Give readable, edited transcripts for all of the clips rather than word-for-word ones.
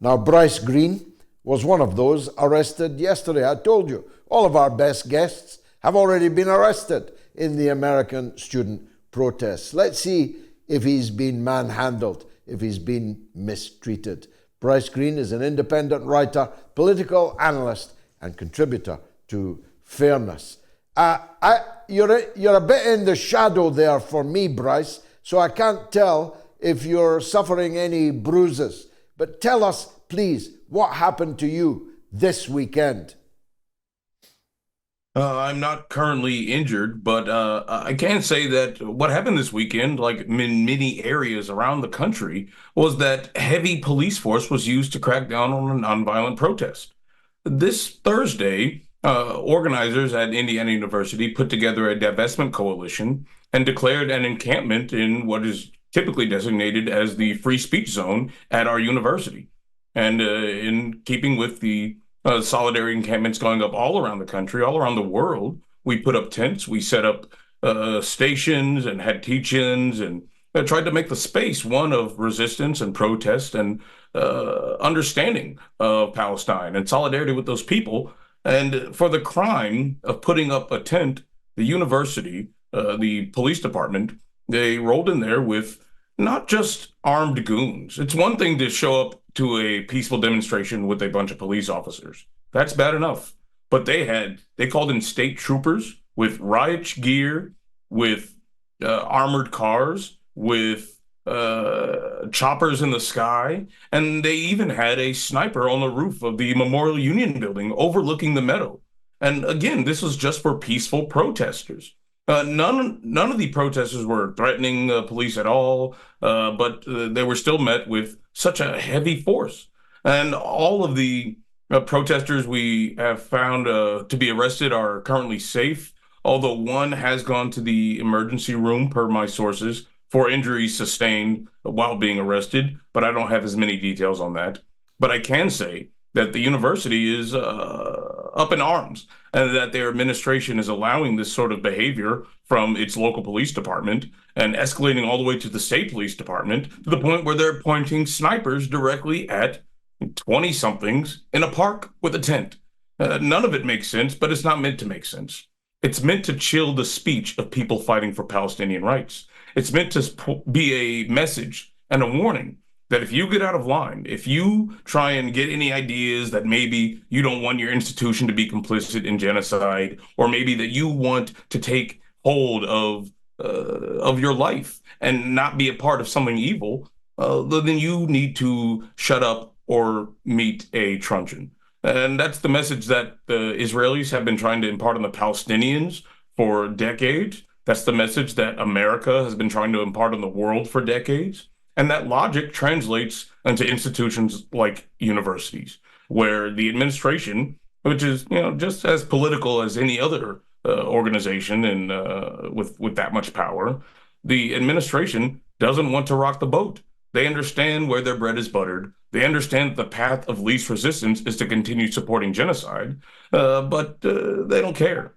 Now, Bryce Greene was one of those arrested yesterday. I told you, all of our best guests have already been arrested in the American student protests. Let's see if he's been manhandled, if he's been mistreated. Bryce Greene is an independent writer, political analyst, and contributor to Fairness. You're a bit in the shadow there for me, Bryce, so I can't tell if you're suffering any bruises. But tell us, please, what happened to you this weekend? I'm not currently injured, but I can say that what happened this weekend, like in many areas around the country, was that heavy police force was used to crack down on a nonviolent protest. This Thursday, organizers at Indiana University put together a divestment coalition and declared an encampment in what is typically designated as the free speech zone at our university. And in keeping with the solidarity encampments going up all around the country, all around the world, we put up tents, we set up stations and had teach-ins and tried to make the space one of resistance and protest and understanding of Palestine and solidarity with those people. And for the crime of putting up a tent, the university, the police department, they rolled in there with not just armed goons. It's one thing to show up to a peaceful demonstration with a bunch of police officers. That's bad enough. But they called in state troopers with riot gear, with armored cars, with choppers in the sky, and they even had a sniper on the roof of the Memorial Union building overlooking the meadow. And again, this was just for peaceful protesters. None of the protesters were threatening police at all, but they were still met with such a heavy force. And all of the protesters we have found to be arrested are currently safe, although one has gone to the emergency room, per my sources, for injuries sustained while being arrested, but I don't have as many details on that. But I can say that the university is up in arms and that their administration is allowing this sort of behavior from its local police department and escalating all the way to the state police department to the point where they're pointing snipers directly at 20 somethings in a park with a tent. None of it makes sense, but it's not meant to make sense. It's meant to chill the speech of people fighting for Palestinian rights. It's meant to be a message and a warning that if you get out of line, if you try and get any ideas that maybe you don't want your institution to be complicit in genocide, or maybe that you want to take hold of your life and not be a part of something evil, then you need to shut up or meet a truncheon. And that's the message that the Israelis have been trying to impart on the Palestinians for decades. That's the message that America has been trying to impart on the world for decades. And that logic translates into institutions like universities, where the administration, which is just as political as any other organization and with that much power, the administration doesn't want to rock the boat. They understand where their bread is buttered. They understand that the path of least resistance is to continue supporting genocide, but they don't care.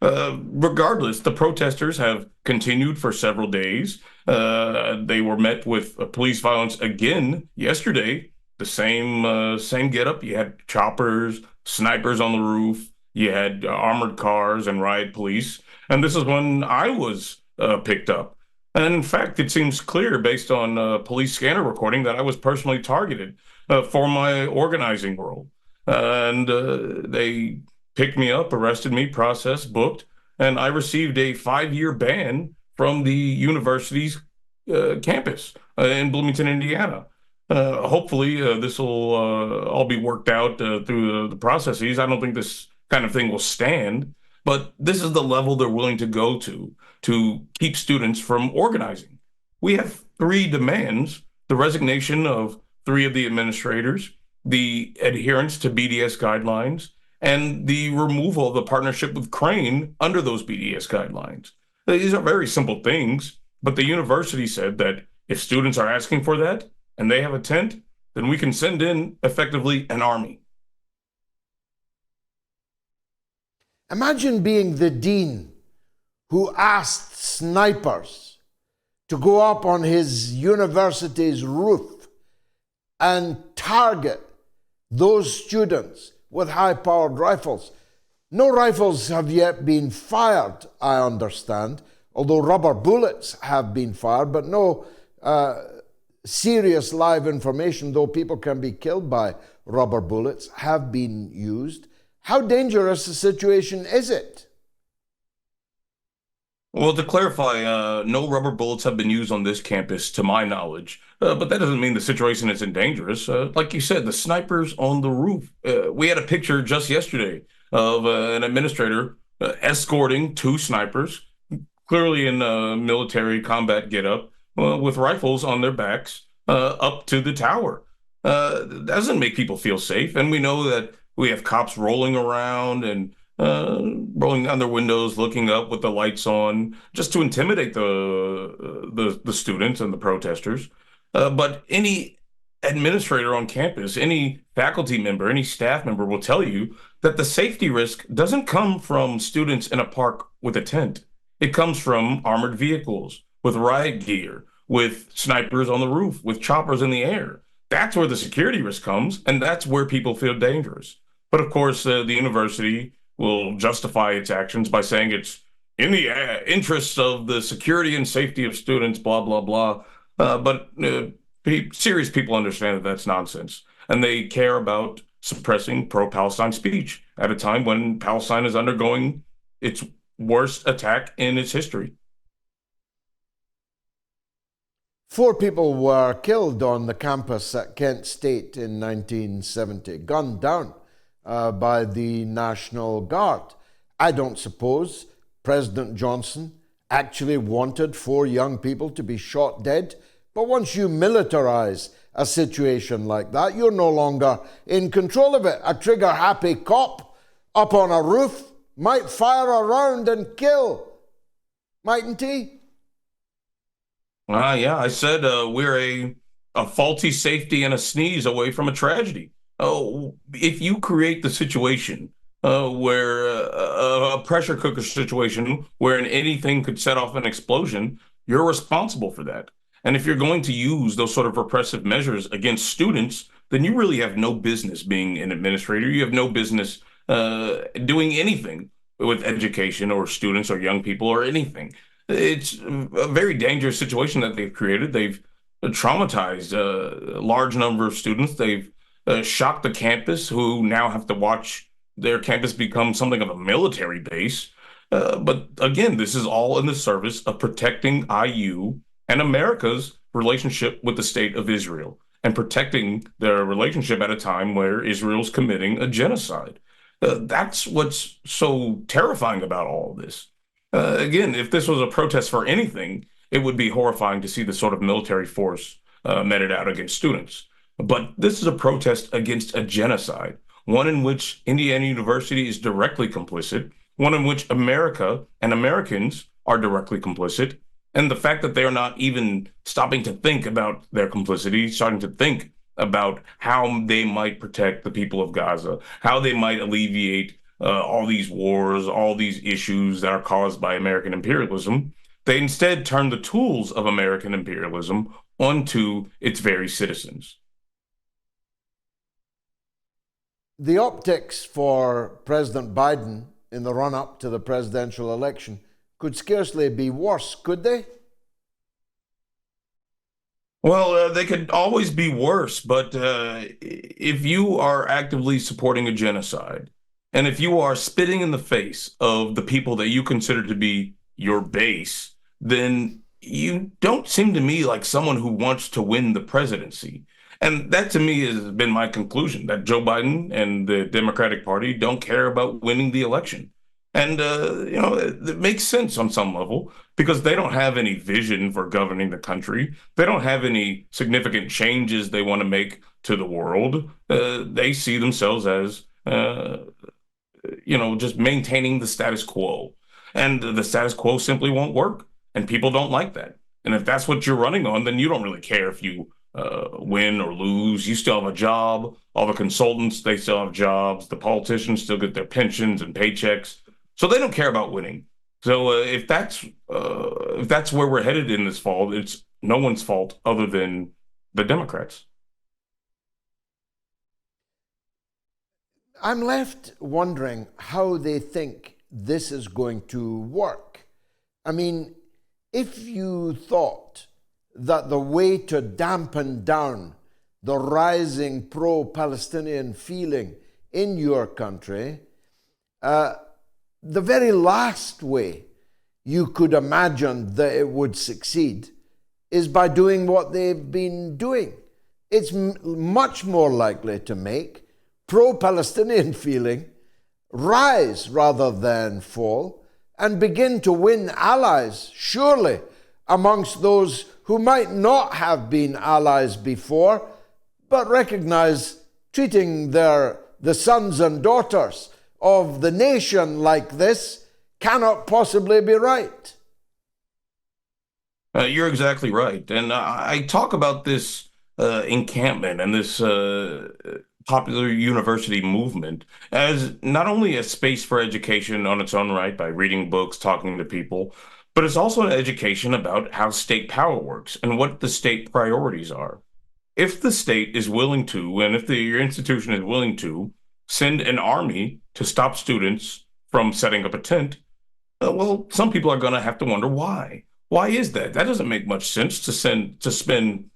Regardless, the protesters have continued for several days. They were met with police violence again yesterday. The same getup. You had choppers, snipers on the roof. You had armored cars and riot police. And this is when I was picked up. And in fact, it seems clear based on police scanner recording that I was personally targeted for my organizing role. And they picked me up, arrested me, processed, booked, and I received a 5-year ban from the university's campus in Bloomington, Indiana. Hopefully, this will all be worked out through the processes. I don't think this kind of thing will stand, but this is the level they're willing to go to keep students from organizing. We have 3 demands: the resignation of 3 of the administrators, the adherence to BDS guidelines, and the removal of the partnership with Crane under those BDS guidelines. These are very simple things, but the university said that if students are asking for that and they have a tent, then we can send in effectively an army. Imagine being the dean who asked snipers to go up on his university's roof and target those students with high-powered rifles. No rifles have yet been fired, I understand, although rubber bullets have been fired, but no serious live information, though people can be killed by rubber bullets, have been used. How dangerous a situation is it? Well, to clarify, no rubber bullets have been used on this campus, to my knowledge. But that doesn't mean the situation isn't dangerous. Like you said, the snipers on the roof. We had a picture just yesterday of an administrator escorting two snipers, clearly in military combat getup, with rifles on their backs, up to the tower. That doesn't make people feel safe. And we know that we have cops rolling around and rolling down their windows, looking up with the lights on, just to intimidate the students and the protesters. But any administrator on campus, any faculty member, any staff member will tell you that the safety risk doesn't come from students in a park with a tent. It comes from armored vehicles, with riot gear, with snipers on the roof, with choppers in the air. That's where the security risk comes, and that's where people feel dangerous. But of course, the university will justify its actions by saying it's in the interests of the security and safety of students, blah, blah, blah. But serious people understand that that's nonsense. And they care about suppressing pro-Palestine speech at a time when Palestine is undergoing its worst attack in its history. 4 people were killed on the campus at Kent State in 1970, gunned down by the National Guard. I don't suppose President Johnson actually wanted 4 young people to be shot dead, but once you militarize a situation like that, you're no longer in control of it. A trigger-happy cop up on a roof might fire a round and kill, mightn't he? Yeah, I said we're a faulty safety and a sneeze away from a tragedy. Oh, if you create the situation where a pressure cooker situation where anything could set off an explosion, you're responsible for that. And if you're going to use those sort of repressive measures against students, then you really have no business being an administrator. You have no business doing anything with education or students or young people or anything. It's a very dangerous situation that they've created. They've traumatized a large number of students. They've shocked the campus, who now have to watch their campus become something of a military base. But again, this is all in the service of protecting IU and America's relationship with the state of Israel and protecting their relationship at a time where Israel's committing a genocide. That's what's so terrifying about all of this. Again, if this was a protest for anything, it would be horrifying to see the sort of military force meted out against students. But this is a protest against a genocide, one in which Indiana University is directly complicit, one in which America and Americans are directly complicit. And the fact that they are not even stopping to think about their complicity, starting to think about how they might protect the people of Gaza, how they might alleviate all these wars, all these issues that are caused by American imperialism. They instead turn the tools of American imperialism onto its very citizens. The optics for President Biden in the run-up to the presidential election could scarcely be worse, could they? Well, they could always be worse, but if you are actively supporting a genocide, and if you are spitting in the face of the people that you consider to be your base, then you don't seem to me like someone who wants to win the presidency. And that to me has been my conclusion, that Joe Biden and the Democratic Party don't care about winning the election. And, it makes sense on some level because they don't have any vision for governing the country. They don't have any significant changes they want to make to the world. They see themselves as, just maintaining the status quo. And the status quo simply won't work. And people don't like that. And if that's what you're running on, then you don't really care if you win or lose. You still have a job. All the consultants, they still have jobs. The politicians still get their pensions and paychecks. So they don't care about winning. So if that's where we're headed in this fall, it's no one's fault other than the Democrats. I'm left wondering how they think this is going to work. I mean, if you thought that the way to dampen down the rising pro-Palestinian feeling in your country, the very last way you could imagine that it would succeed is by doing what they've been doing. It's much more likely to make pro-Palestinian feeling rise rather than fall and begin to win allies, surely, amongst those who might not have been allies before, but recognize treating the sons and daughters of the nation like this cannot possibly be right. You're exactly right. And I talk about this encampment and this popular university movement as not only a space for education on its own right by reading books, talking to people, but it's also an education about how state power works and what the state priorities are. If the state is willing to, and if your institution is willing to, send an army to stop students from setting up a tent, well, some people are going to have to wonder why. Why is that? That doesn't make much sense to spend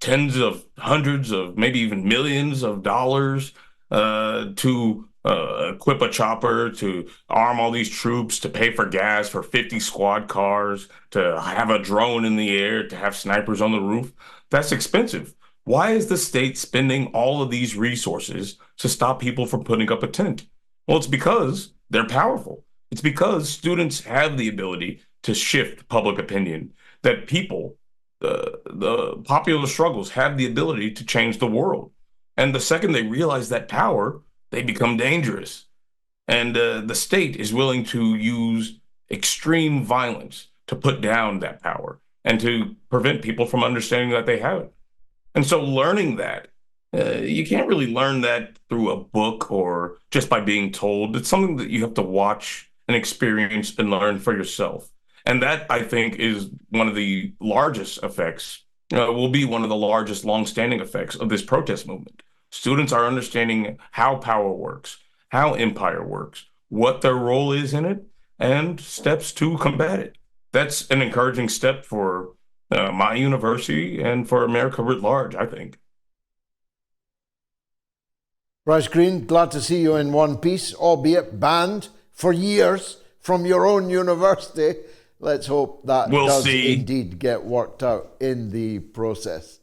tens of hundreds of maybe even millions of dollars to equip a chopper, to arm all these troops, to pay for gas for 50 squad cars, to have a drone in the air, to have snipers on the roof. That's expensive. Why is the state spending all of these resources to stop people from putting up a tent? Well, it's because they're powerful. It's because students have the ability to shift public opinion, that people, the popular struggles have the ability to change the world. And the second they realize that power, they become dangerous. And the state is willing to use extreme violence to put down that power and to prevent people from understanding that they have it. And so learning that, you can't really learn that through a book or just by being told. It's something that you have to watch and experience and learn for yourself. And that, I think, is one of the largest effects, will be one of the largest longstanding effects of this protest movement. Students are understanding how power works, how empire works, what their role is in it, and steps to combat it. That's an encouraging step for my university and for America writ large, I think. Bryce Greene, glad to see you in one piece, albeit banned for years from your own university. Let's hope that We'll does see. indeed get worked out in the process.